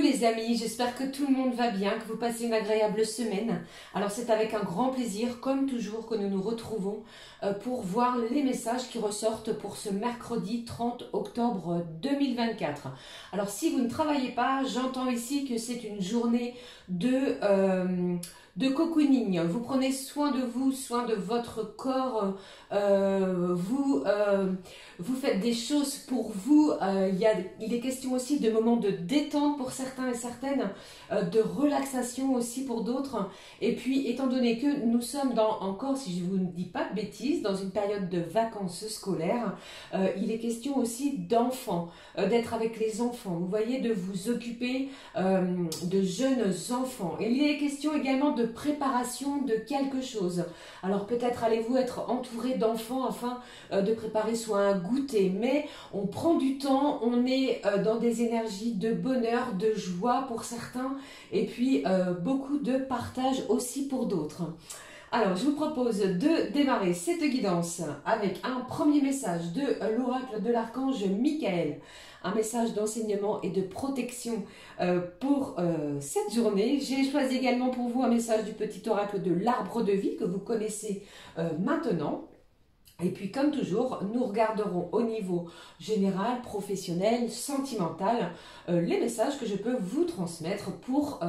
les amis, j'espère que tout le monde va bien, que vous passez une agréable semaine. Alors c'est avec un grand plaisir, comme toujours, que nous nous retrouvons pour voir les messages qui ressortent pour ce mercredi 30 octobre 2024. Alors si vous ne travaillez pas, j'entends ici que c'est une journée de cocooning. Vous prenez soin de vous, soin de votre corps, vous faites des choses pour vous. Il est question aussi de moments de détente pour certains et certaines, de relaxation aussi pour d'autres. Et puis, étant donné que nous sommes encore, si je ne vous dis pas de bêtises, dans une période de vacances scolaires, il est question aussi d'enfants, d'être avec les enfants. Vous voyez, de vous occuper de jeunes enfants. Et il est question également de préparation de quelque chose. Alors peut-être allez-vous être entouré d'enfants afin de préparer soit un goûter, mais on prend du temps, on est dans des énergies de bonheur, de joie pour certains, et puis beaucoup de partage aussi pour d'autres. Alors, je vous propose de démarrer cette guidance avec un premier message de l'oracle de l'archange Michael. Un message d'enseignement et de protection pour cette journée. J'ai choisi également pour vous un message du petit oracle de l'arbre de vie que vous connaissez maintenant. Et puis, comme toujours, nous regarderons au niveau général, professionnel, sentimental, les messages que je peux vous transmettre pour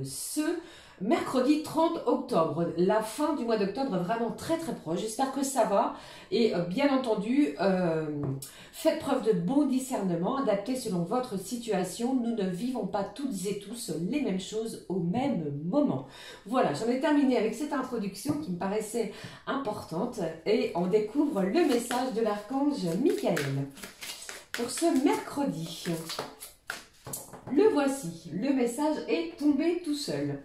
ce mercredi 30 octobre. La fin du mois d'octobre est vraiment très très proche. J'espère que ça va. Et bien entendu, faites preuve de bon discernement, adapté selon votre situation. Nous ne vivons pas toutes et tous les mêmes choses au même moment. Voilà, j'en ai terminé avec cette introduction qui me paraissait importante. Et on découvre le message de l'archange Michael pour ce mercredi. Le voici, le message est tombé tout seul.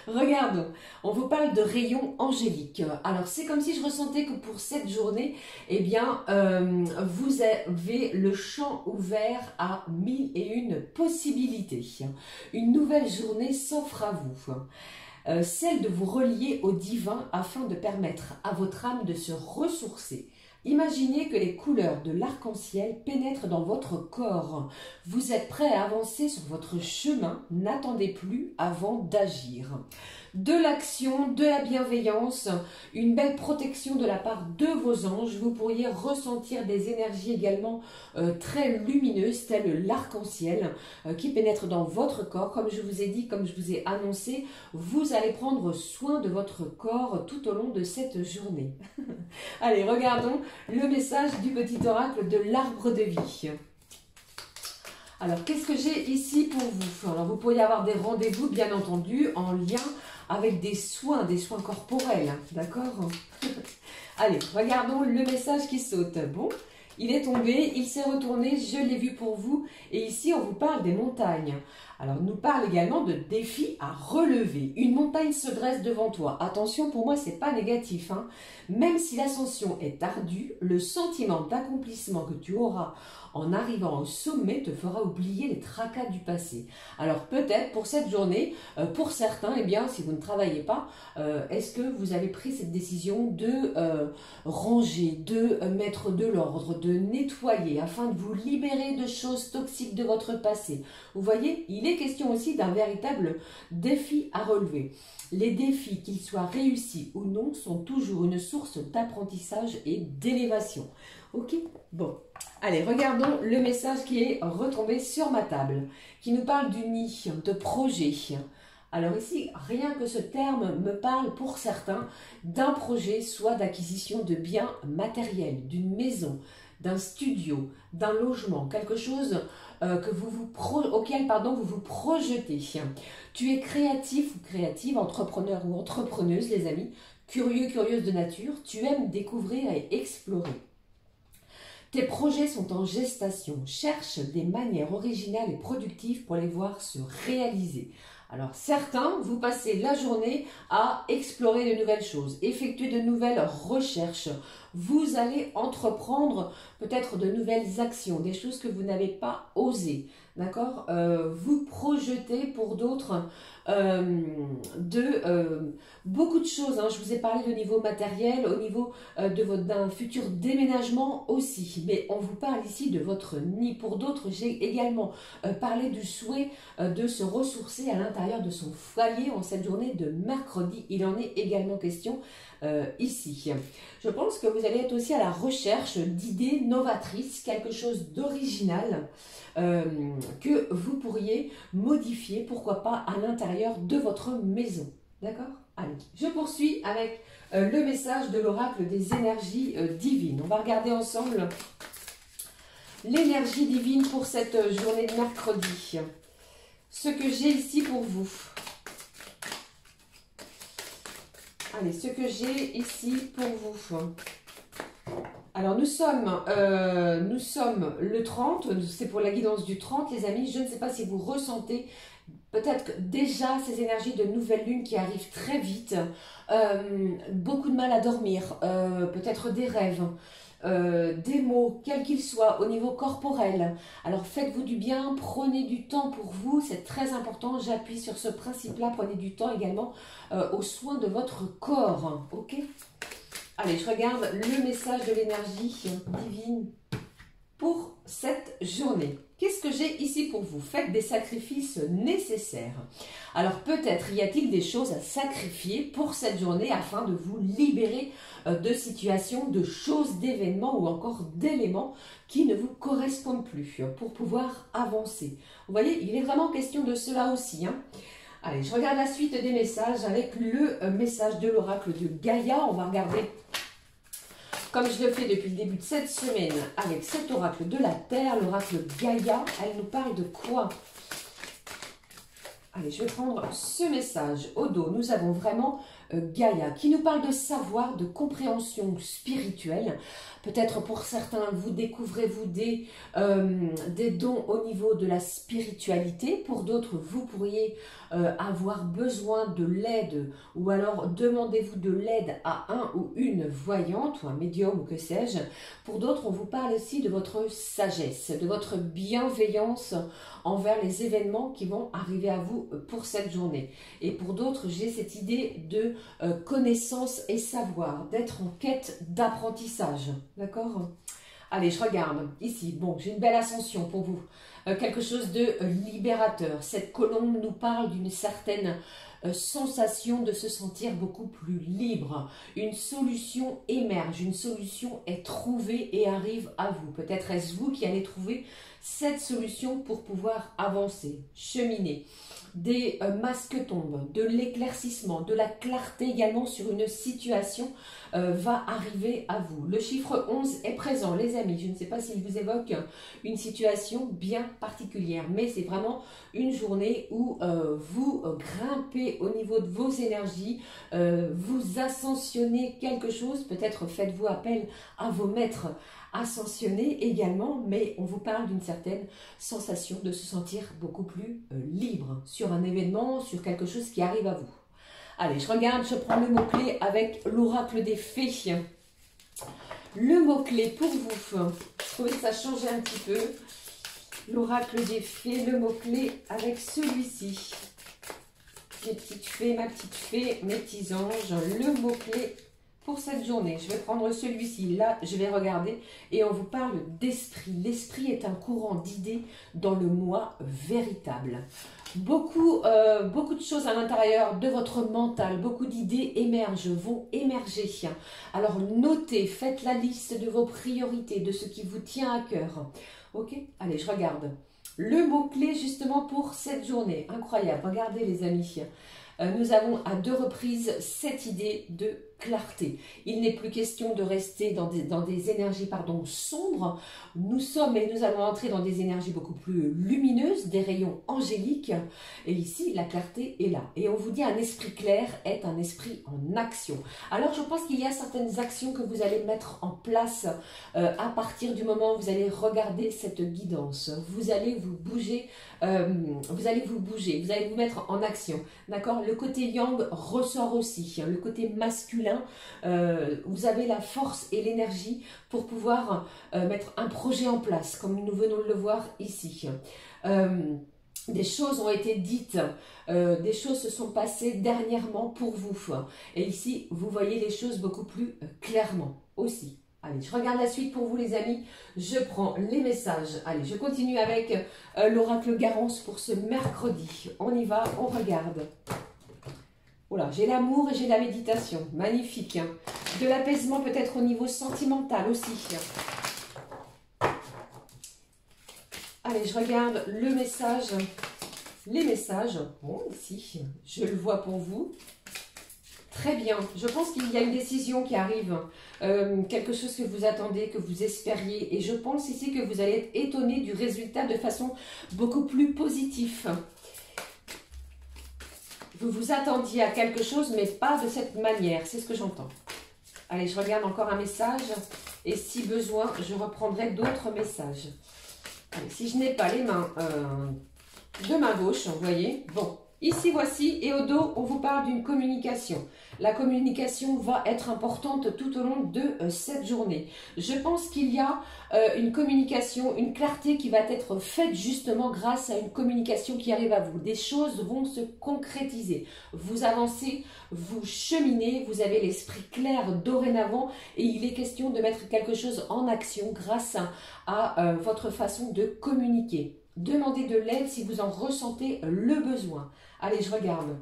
Regardons, on vous parle de rayons angéliques. Alors c'est comme si je ressentais que pour cette journée, eh bien, vous avez le champ ouvert à 1001 possibilités. Une nouvelle journée s'offre à vous. Celle de vous relier au divin afin de permettre à votre âme de se ressourcer. Imaginez que les couleurs de l'arc-en-ciel pénètrent dans votre corps. Vous êtes prêt à avancer sur votre chemin. N'attendez plus avant d'agir. De l'action, de la bienveillance, une belle protection de la part de vos anges. Vous pourriez ressentir des énergies également très lumineuses, telles l'arc-en-ciel qui pénètre dans votre corps. Comme je vous ai dit, comme je vous ai annoncé, vous allez prendre soin de votre corps tout au long de cette journée. Allez, regardons le message du petit oracle de l'arbre de vie. Alors, qu'est-ce que j'ai ici pour vous? Alors, vous pourriez avoir des rendez-vous, bien entendu, en lien avec des soins corporels, d'accord? Allez, regardons le message qui saute. Bon, il est tombé, il s'est retourné, je l'ai vu pour vous. Et ici, on vous parle des montagnes. Alors, on nous parle également de défis à relever. Une montagne se dresse devant toi. Attention, pour moi, c'est pas négatif, hein. Même si l'ascension est ardue, le sentiment d'accomplissement que tu auras en arrivant au sommet te fera oublier les tracas du passé. Alors peut-être pour cette journée, pour certains, eh bien, si vous ne travaillez pas, est-ce que vous avez pris cette décision de ranger, de mettre de l'ordre, de nettoyer, afin de vous libérer de choses toxiques de votre passé? Vous voyez, il est question aussi d'un véritable défi à relever. Les défis, qu'ils soient réussis ou non, sont toujours une source d'apprentissage et d'élévation. Ok? Bon. Allez, regardons le message qui est retombé sur ma table, qui nous parle du nid, de projet. Alors ici, rien que ce terme me parle pour certains d'un projet, soit d'acquisition de biens matériels, d'une maison, d'un studio, d'un logement, quelque chose auquel vous vous projetez. Tu es créatif ou créative, entrepreneur ou entrepreneuse, les amis, curieux, curieuse de nature, tu aimes découvrir et explorer. Tes projets sont en gestation. Cherche des manières originales et productives pour les voir se réaliser. Alors certains, vous passez la journée à explorer de nouvelles choses, effectuer de nouvelles recherches, vous allez entreprendre peut-être de nouvelles actions, des choses que vous n'avez pas osées, d'accord? Vous projetez pour d'autres beaucoup de choses, hein. Je vous ai parlé au niveau matériel, au niveau d'un futur déménagement aussi, mais on vous parle ici de votre nid. Pour d'autres, j'ai également parlé du souhait de se ressourcer à l'intérieur de son foyer en cette journée de mercredi. Il en est également question ici. Je pense que vous allez être aussi à la recherche d'idées novatrices, quelque chose d'original que vous pourriez modifier, pourquoi pas à l'intérieur de votre maison. D'accord? Allez, je poursuis avec le message de l'oracle des énergies divines. On va regarder ensemble l'énergie divine pour cette journée de mercredi. Ce que j'ai ici pour vous. Allez, ce que j'ai ici pour vous. Alors, nous sommes le 30, c'est pour la guidance du 30, les amis. Je ne sais pas si vous ressentez peut-être déjà ces énergies de nouvelle lune qui arrivent très vite. Beaucoup de mal à dormir, peut-être des rêves. Des mots, quels qu'ils soient, au niveau corporel. Alors faites-vous du bien, prenez du temps pour vous, c'est très important, j'appuie sur ce principe-là, prenez du temps également aux soins de votre corps, ok? Allez, je regarde le message de l'énergie divine pour cette journée. Qu'est-ce que j'ai ici pour vous? Faites des sacrifices nécessaires. Alors peut-être y a-t-il des choses à sacrifier pour cette journée afin de vous libérer de situations, de choses, d'événements ou encore d'éléments qui ne vous correspondent plus pour pouvoir avancer. Vous voyez, il est vraiment question de cela aussi, hein. Allez, je regarde la suite des messages avec le message de l'oracle de Gaïa. On va regarder, comme je le fais depuis le début de cette semaine, avec cet oracle de la Terre, l'oracle Gaïa. Elle nous parle de quoi? Allez, je vais prendre ce message au dos. Nous avons vraiment Gaïa qui nous parle de savoir, de compréhension spirituelle. Peut-être pour certains, vous découvrez-vous des dons au niveau de la spiritualité. Pour d'autres, vous pourriez avoir besoin de l'aide ou alors demandez-vous de l'aide à un ou une voyante ou un médium ou que sais-je. Pour d'autres, on vous parle aussi de votre sagesse, de votre bienveillance envers les événements qui vont arriver à vous pour cette journée. Et pour d'autres, j'ai cette idée de connaissance et savoir, d'être en quête d'apprentissage. D'accord? Allez, je regarde ici. Bon, j'ai une belle ascension pour vous. Quelque chose de libérateur. Cette colombe nous parle d'une certaine sensation de se sentir beaucoup plus libre. Une solution émerge, une solution est trouvée et arrive à vous. Peut-être est-ce vous qui allez trouver cette solution pour pouvoir avancer, cheminer. Des masques tombent, de l'éclaircissement, de la clarté également sur une situation va arriver à vous. Le chiffre 11 est présent, les amis. Je ne sais pas s'il vous évoque une situation bien particulière, mais c'est vraiment une journée où vous grimpez au niveau de vos énergies, vous ascensionnez quelque chose, peut-être faites-vous appel à vos maîtres ascensionner également, mais on vous parle d'une certaine sensation de se sentir beaucoup plus libre sur un événement, sur quelque chose qui arrive à vous. Allez, je regarde, je prends le mot-clé avec l'oracle des fées. Le mot-clé pour vous, je trouvais que ça changeait un petit peu. L'oracle des fées, le mot-clé avec celui-ci. Mes petites fées, ma petite fée, mes petits anges, le mot-clé pour cette journée. Je vais prendre celui-ci, là je vais regarder et on vous parle d'esprit. L'esprit est un courant d'idées dans le moi véritable. Beaucoup de choses à l'intérieur de votre mental, beaucoup d'idées émergent, vont émerger. Alors notez, faites la liste de vos priorités, de ce qui vous tient à cœur. Ok? Allez, je regarde. Le mot-clé justement pour cette journée. Incroyable, regardez les amis. Nous avons à 2 reprises cette idée de clarté. Il n'est plus question de rester dans des énergies sombres. Nous sommes et nous allons entrer dans des énergies beaucoup plus lumineuses, des rayons angéliques. Et ici, la clarté est là. Et on vous dit un esprit clair est un esprit en action. Alors, je pense qu'il y a certaines actions que vous allez mettre en place à partir du moment où vous allez regarder cette guidance. Vous allez vous bouger, vous allez vous mettre en action. D'accord? Le côté yang ressort aussi, le côté masculin masculin, vous avez la force et l'énergie pour pouvoir mettre un projet en place, comme nous venons de le voir ici. Des choses ont été dites, des choses se sont passées dernièrement pour vous. Et ici, vous voyez les choses beaucoup plus clairement aussi. Allez, je regarde la suite pour vous les amis, je prends les messages. Allez, je continue avec l'oracle Garance pour ce mercredi. On y va, on regarde. Voilà, j'ai l'amour et j'ai la méditation, magnifique. Hein. De l'apaisement peut-être au niveau sentimental aussi. Allez, je regarde le message, les messages. Bon, ici, je le vois pour vous. Très bien, je pense qu'il y a une décision qui arrive, quelque chose que vous attendez, que vous espériez. Et je pense ici que vous allez être étonné du résultat de façon beaucoup plus positive. Vous vous attendiez à quelque chose, mais pas de cette manière, c'est ce que j'entends. Allez, je regarde encore un message. Et si besoin, je reprendrai d'autres messages. Allez, si je n'ai pas les mains de main gauche, vous voyez, bon. Ici, voici, et au dos, on vous parle d'une communication. La communication va être importante tout au long de cette journée. Je pense qu'il y a une communication, une clarté qui va être faite justement grâce à une communication qui arrive à vous. Des choses vont se concrétiser. Vous avancez, vous cheminez, vous avez l'esprit clair dorénavant et il est question de mettre quelque chose en action grâce à votre façon de communiquer. Demandez de l'aide si vous en ressentez le besoin. Allez, je regarde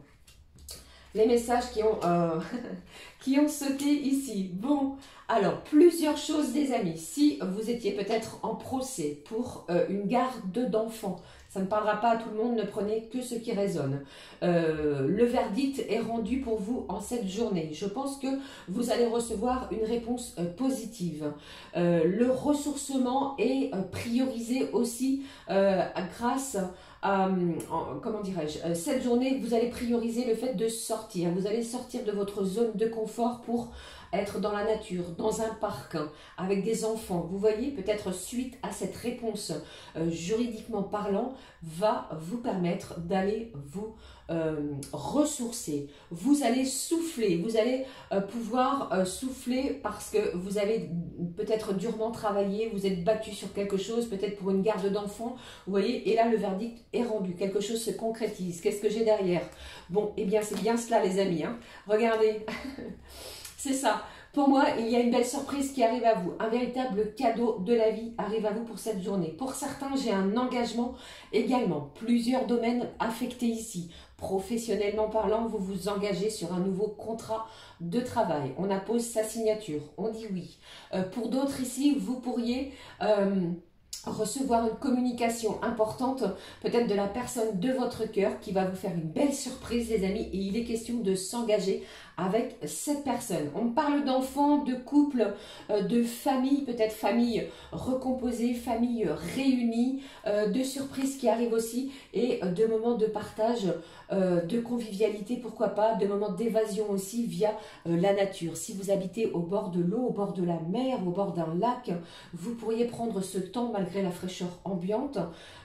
les messages qui ont sauté ici. Bon, alors, plusieurs choses les amis. Si vous étiez peut-être en procès pour une garde d'enfants, ça ne parlera pas à tout le monde, ne prenez que ce qui résonne. Le verdict est rendu pour vous en cette journée. Je pense que vous allez recevoir une réponse positive. Le ressourcement est priorisé aussi grâce à, comment dirais-je, cette journée, vous allez prioriser le fait de sortir. Vous allez sortir de votre zone de confort pour être dans la nature, dans un parc, hein, avec des enfants. Vous voyez, peut-être suite à cette réponse juridiquement parlant, va vous permettre d'aller vous ressourcer. Vous allez souffler, vous allez pouvoir souffler parce que vous avez peut-être durement travaillé, vous êtes battu sur quelque chose, peut-être pour une garde d'enfants, vous voyez, et là le verdict est rendu, quelque chose se concrétise. Qu'est-ce que j'ai derrière? Bon, eh bien c'est bien cela les amis, hein. Regardez. C'est ça. Pour moi, il y a une belle surprise qui arrive à vous. Un véritable cadeau de la vie arrive à vous pour cette journée. Pour certains, j'ai un engagement également. Plusieurs domaines affectés ici. Professionnellement parlant, vous vous engagez sur un nouveau contrat de travail. On appose sa signature. On dit oui. Pour d'autres ici, vous pourriez recevoir une communication importante, peut-être de la personne de votre cœur qui va vous faire une belle surprise les amis, et il est question de s'engager avec cette personne. On parle d'enfants, de couples, de famille, peut-être famille recomposée, famille réunie, de surprises qui arrivent aussi et de moments de partage, de convivialité, pourquoi pas, de moments d'évasion aussi via la nature. Si vous habitez au bord de l'eau, au bord de la mer, au bord d'un lac, vous pourriez prendre ce temps malgré la fraîcheur ambiante,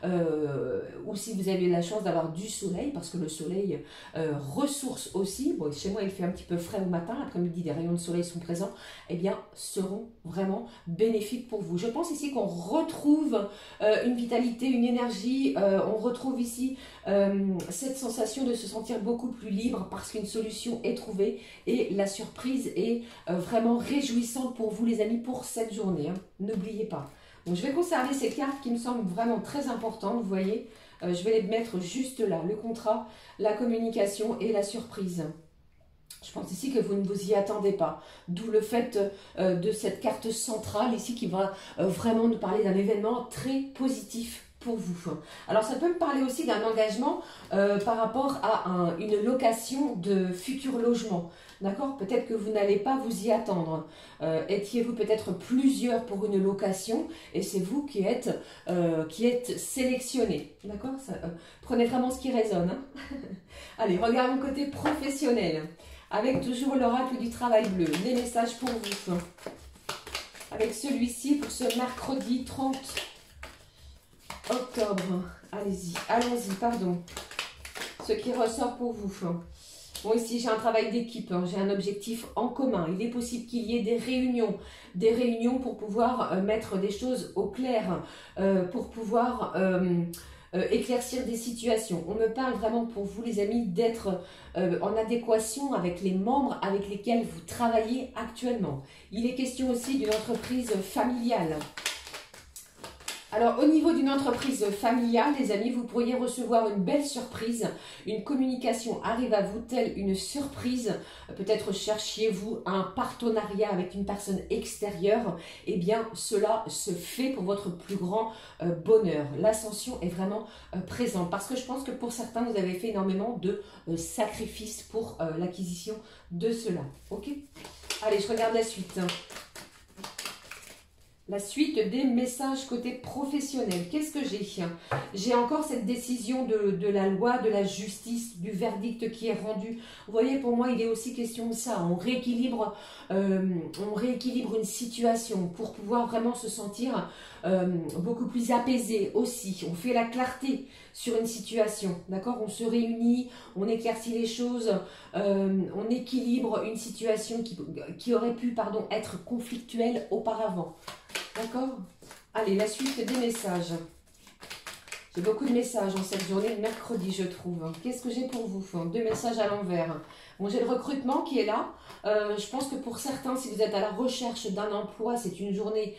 ou si vous avez la chance d'avoir du soleil, parce que le soleil ressource aussi. Bon, chez moi il fait un petit peu frais au matin, l'après-midi des rayons de soleil sont présents, eh bien seront vraiment bénéfiques pour vous. Je pense ici qu'on retrouve une vitalité, une énergie, on retrouve ici cette sensation de se sentir beaucoup plus libre parce qu'une solution est trouvée et la surprise est vraiment réjouissante pour vous les amis pour cette journée, hein. N'oubliez pas. Donc, je vais conserver ces cartes qui me semblent vraiment très importantes, vous voyez. Je vais les mettre juste là, le contrat, la communication et la surprise. Je pense ici que vous ne vous y attendez pas. D'où le fait de cette carte centrale ici qui va vraiment nous parler d'un événement très positif pour vous. Alors ça peut me parler aussi d'un engagement par rapport à une location de futurs logements. D'accord? Peut-être que vous n'allez pas vous y attendre. Étiez-vous peut-être plusieurs pour une location et c'est vous qui êtes sélectionné. D'accord? Prenez vraiment ce qui résonne, hein. Allez, regardons côté professionnel. Avec toujours l'oracle du travail bleu. Les messages pour vous. Avec celui-ci pour ce mercredi 30 octobre. Allez-y, allons-y, pardon. Ce qui ressort pour vous. Bon, ici, j'ai un travail d'équipe, hein, j'ai un objectif en commun. Il est possible qu'il y ait des réunions pour pouvoir mettre des choses au clair, pour pouvoir éclaircir des situations. On me parle vraiment pour vous, les amis, d'être en adéquation avec les membres avec lesquels vous travaillez actuellement. Il est question aussi d'une entreprise familiale. Alors, au niveau d'une entreprise familiale, les amis, vous pourriez recevoir une belle surprise. Une communication arrive à vous telle une surprise. Peut-être cherchiez-vous un partenariat avec une personne extérieure. Eh bien, cela se fait pour votre plus grand bonheur. L'ascension est vraiment présente. Parce que je pense que pour certains, vous avez fait énormément de sacrifices pour l'acquisition de cela. Ok? Allez, je regarde la suite. La suite des messages côté professionnel. Qu'est-ce que j'ai? J'ai encore cette décision de la loi, de la justice, du verdict qui est rendu. Vous voyez, pour moi, il est aussi question de ça. On rééquilibre une situation pour pouvoir vraiment se sentir beaucoup plus apaisé aussi. On fait la clarté sur une situation, d'accord? On se réunit, on éclaircit les choses, on équilibre une situation qui aurait pu, pardon, être conflictuelle auparavant. D'accord? Allez, la suite des messages. J'ai beaucoup de messages en cette journée de mercredi, je trouve. Qu'est-ce que j'ai pour vous? Deux messages à l'envers. Bon, j'ai le recrutement qui est là. Je pense que pour certains, si vous êtes à la recherche d'un emploi, c'est une journée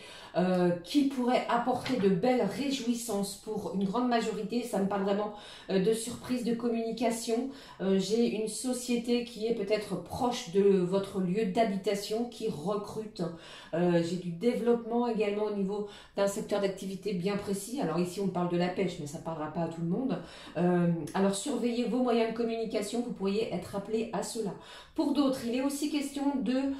qui pourrait apporter de belles réjouissances pour une grande majorité. Ça me parle vraiment de surprise de communication. J'ai une société qui est peut-être proche de votre lieu d'habitation qui recrute. J'ai du développement également au niveau d'un secteur d'activité bien précis. Alors ici, on parle de la pêche, mais ça ne parlera pas à tout le monde. Alors surveillez vos moyens de communication, vous pourriez être appelé à cela. Pour d'autres, il est aussi question de,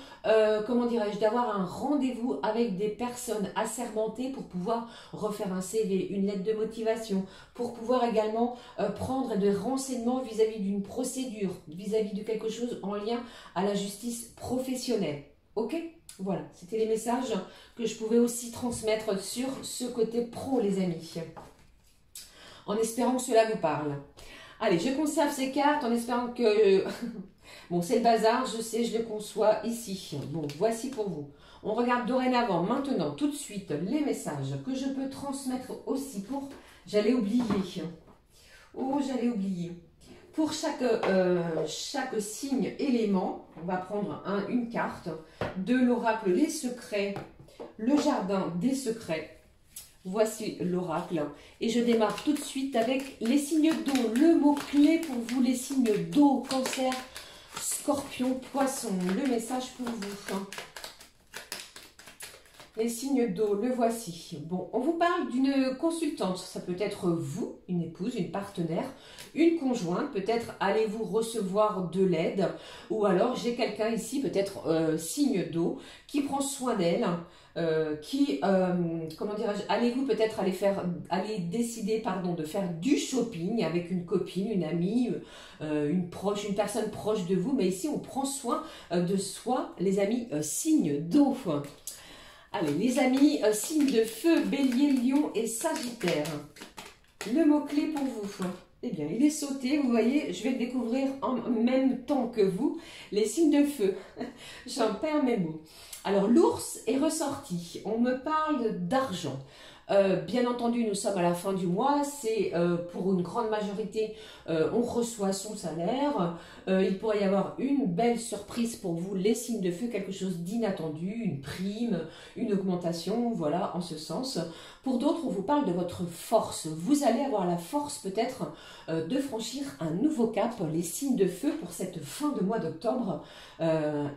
comment dirais-je, d'avoir un rendez-vous avec des personnes assermentées pour pouvoir refaire un CV, une lettre de motivation, pour pouvoir également prendre des renseignements vis-à-vis d'une procédure, vis-à-vis de quelque chose en lien à la justice professionnelle. Ok? Voilà, c'était les messages que je pouvais aussi transmettre sur ce côté pro, les amis. En espérant que cela vous parle. Allez, je conserve ces cartes en espérant que... Bon, c'est le bazar, je sais, je le conçois ici. Bon, voici pour vous. On regarde dorénavant, maintenant, tout de suite, les messages que je peux transmettre aussi pour... J'allais oublier. Oh, j'allais oublier. Pour chaque signe élément, on va prendre une carte de l'oracle Les Secrets, le jardin des secrets. Voici l'oracle et je démarre tout de suite avec les signes d'eau. Le mot-clé pour vous, les signes d'eau, cancer, scorpion, poisson. Le message pour vous. Les signes d'eau, le voici. Bon, on vous parle d'une consultante. Ça peut être vous, une épouse, une partenaire, une conjointe. Peut-être allez-vous recevoir de l'aide. Ou alors, j'ai quelqu'un ici, peut-être signe d'eau, qui prend soin d'elle. Comment dirais-je, allez-vous peut-être aller décider, pardon, de faire du shopping avec une copine, une amie, une personne proche de vous. Mais ici, on prend soin de soi, les amis, signe d'eau. Allez, les amis, signes de feu, bélier, lion et sagittaire. Le mot-clé pour vous. Eh bien, il est sauté, vous voyez, je vais le découvrir en même temps que vous. Les signes de feu. J'en perds mes mots. Alors, l'ours est ressorti. On me parle d'argent. Bien entendu, nous sommes à la fin du mois, c'est pour une grande majorité, on reçoit son salaire. Il pourrait y avoir une belle surprise pour vous, les signes de feu, quelque chose d'inattendu, une prime, une augmentation, voilà, en ce sens. Pour d'autres, on vous parle de votre force. Vous allez avoir la force peut-être de franchir un nouveau cap, les signes de feu pour cette fin de mois d'octobre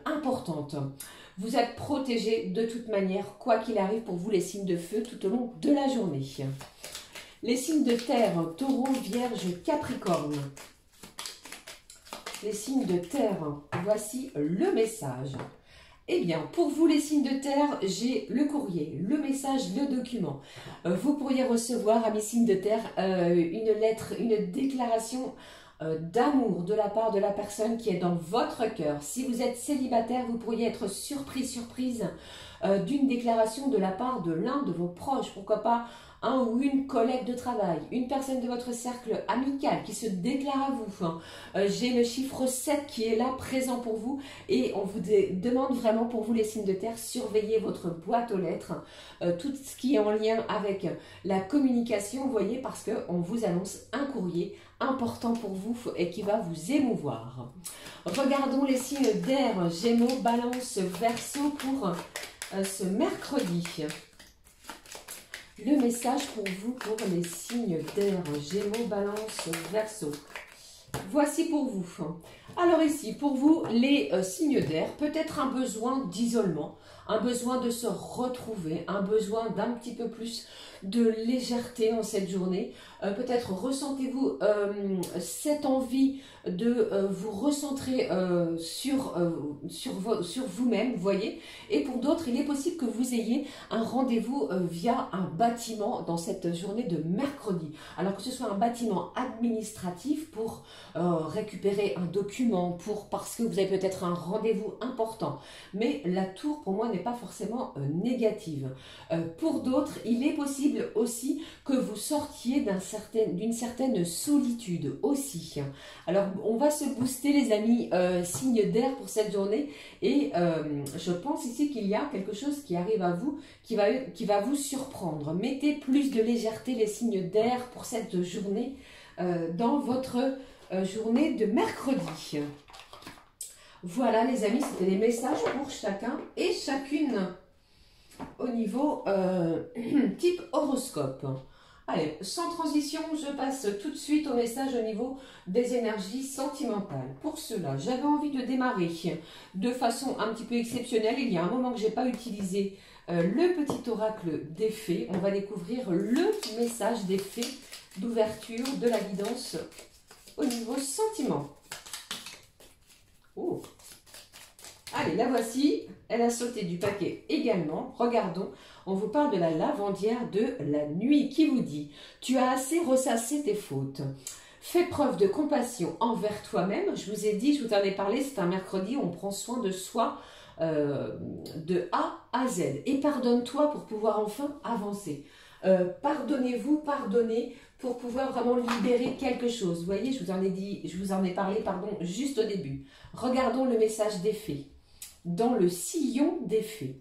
importante. Vous êtes protégés de toute manière, quoi qu'il arrive pour vous, les signes de feu tout au long de la journée. Les signes de terre, taureau, vierge, capricorne. Les signes de terre, voici le message. Eh bien, pour vous les signes de terre, j'ai le courrier, le message, le document. Vous pourriez recevoir, amis signes de terre, une lettre, une déclaration d'amour de la part de la personne qui est dans votre cœur. Si vous êtes célibataire, vous pourriez être surprise d'une déclaration de la part de l'un de vos proches. Pourquoi pas un ou une collègue de travail, une personne de votre cercle amical qui se déclare à vous. J'ai le chiffre 7 qui est là, présent pour vous, et on vous demande vraiment pour vous les signes de terre, surveillez votre boîte aux lettres, tout ce qui est en lien avec la communication, vous voyez, parce qu'on vous annonce un courrier important pour vous et qui va vous émouvoir. Regardons les signes d'air, Gémeaux, Balance, Verseau pour ce mercredi. Le message pour vous pour les signes d'air, Gémeaux, Balance, Verseau. Voici pour vous. Alors ici, pour vous, les signes d'air, peut-être un besoin d'isolement, un besoin de se retrouver, un besoin d'un petit peu plus de légèreté en cette journée. Peut-être ressentez-vous cette envie de vous recentrer sur vous-même, vous voyez. Et pour d'autres, il est possible que vous ayez un rendez-vous via un bâtiment dans cette journée de mercredi. Alors que ce soit un bâtiment administratif pour récupérer un document, parce que vous avez peut-être un rendez-vous important. Mais la tour, pour moi, n'est pas forcément négative. Pour d'autres, il est possible aussi que vous sortiez d'une certaine solitude aussi. Alors, on va se booster, les amis, signe d'air pour cette journée. Et je pense ici qu'il y a quelque chose qui arrive à vous, qui va vous surprendre. Mettez plus de légèreté, les signes d'air, pour cette journée, dans votre journée de mercredi. Voilà, les amis, c'était les messages pour chacun et chacune au niveau type horoscope. Allez, sans transition, je passe tout de suite au message au niveau des énergies sentimentales. Pour cela, j'avais envie de démarrer de façon un petit peu exceptionnelle. Il y a un moment que je n'ai pas utilisé le petit oracle des fées. On va découvrir le message des fées d'ouverture de la guidance au niveau sentiment. Oh. Allez, la voici. Elle a sauté du paquet également. Regardons. On vous parle de la lavandière de la nuit qui vous dit « Tu as assez ressassé tes fautes. Fais preuve de compassion envers toi-même. » Je vous ai dit, je vous en ai parlé, c'est un mercredi où on prend soin de soi de A à Z. Et pardonne-toi pour pouvoir enfin avancer. Pardonnez-vous, pardonnez pour pouvoir vraiment libérer quelque chose. Vous voyez, je vous en ai parlé, pardon, juste au début. Regardons le message des fées. Dans le sillon des fées,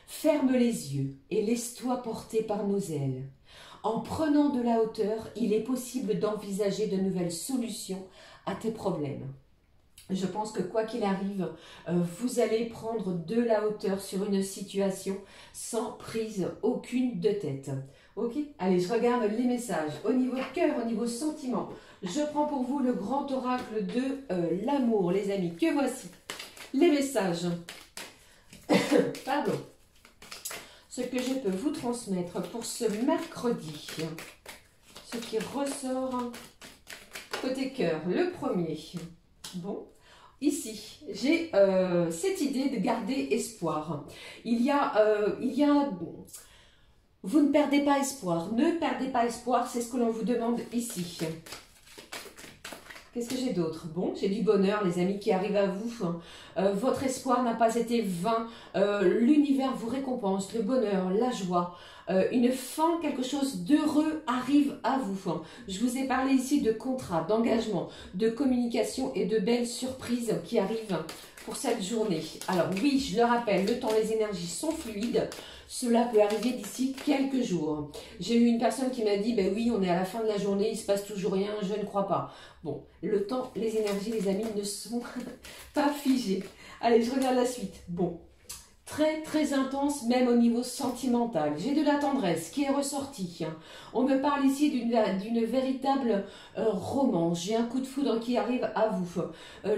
ferme les yeux et laisse-toi porter par nos ailes. En prenant de la hauteur, il est possible d'envisager de nouvelles solutions à tes problèmes. Je pense que quoi qu'il arrive, vous allez prendre de la hauteur sur une situation sans prise aucune de tête. Ok? Allez, je regarde les messages. Au niveau cœur, au niveau sentiment, je prends pour vous le grand oracle de l'amour, les amis. Que voici les messages. Pardon. Ce que je peux vous transmettre pour ce mercredi. Ce qui ressort côté cœur. Le premier. Bon. Ici, j'ai cette idée de garder espoir. Il y a vous ne perdez pas espoir. Ne perdez pas espoir, c'est ce que l'on vous demande ici. Qu'est-ce que j'ai d'autre? Bon, j'ai du bonheur, les amis, qui arrive à vous. Votre espoir n'a pas été vain. L'univers vous récompense, le bonheur, la joie. Une fin, quelque chose d'heureux arrive à vous. Je vous ai parlé ici de contrat, d'engagement, de communication et de belles surprises qui arrivent pour cette journée. Alors oui, je le rappelle, le temps, les énergies sont fluides. Cela peut arriver d'ici quelques jours. J'ai eu une personne qui m'a dit, ben oui, on est à la fin de la journée, il ne se passe toujours rien, je ne crois pas. Bon, le temps, les énergies, les amis, ne sont pas figées. Allez, je regarde la suite. Bon, très très intense, même au niveau sentimental. J'ai de la tendresse qui est ressortie. On me parle ici d'une véritable romance. J'ai un coup de foudre qui arrive à vous.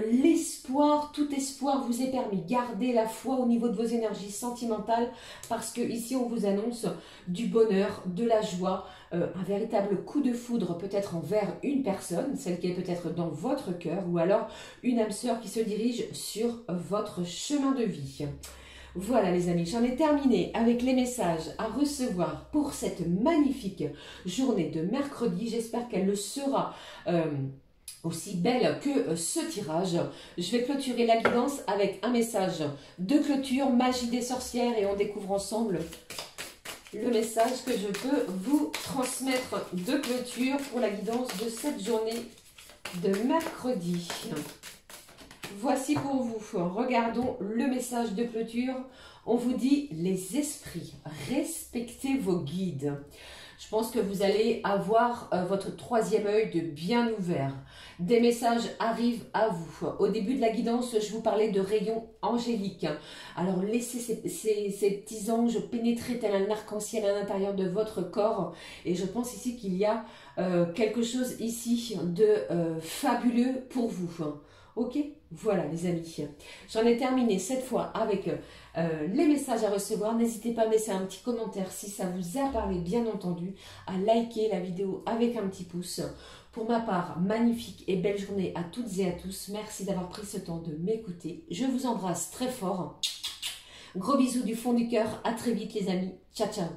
L'espoir, tout espoir vous est permis. Gardez la foi au niveau de vos énergies sentimentales parce que ici on vous annonce du bonheur, de la joie, un véritable coup de foudre peut-être envers une personne, celle qui est peut-être dans votre cœur ou alors une âme sœur qui se dirige sur votre chemin de vie. Voilà les amis, j'en ai terminé avec les messages à recevoir pour cette magnifique journée de mercredi. J'espère qu'elle le sera aussi belle que ce tirage. Je vais clôturer la guidance avec un message de clôture, magie des sorcières, et on découvre ensemble le message que je peux vous transmettre de clôture pour la guidance de cette journée de mercredi. Voici pour vous. Regardons le message de clôture. On vous dit les esprits, respectez vos guides. Je pense que vous allez avoir votre troisième œil de bien ouvert. Des messages arrivent à vous. Au début de la guidance, je vous parlais de rayons angéliques. Alors laissez ces petits anges pénétrer tel un arc-en-ciel à l'intérieur de votre corps. Et je pense ici qu'il y a quelque chose ici de fabuleux pour vous. Ok, voilà les amis, j'en ai terminé cette fois avec les messages à recevoir. N'hésitez pas à laisser un petit commentaire si ça vous a parlé, bien entendu, à liker la vidéo avec un petit pouce. Pour ma part, magnifique et belle journée à toutes et à tous. Merci d'avoir pris ce temps de m'écouter. Je vous embrasse très fort. Gros bisous du fond du cœur. À très vite les amis. Ciao, ciao.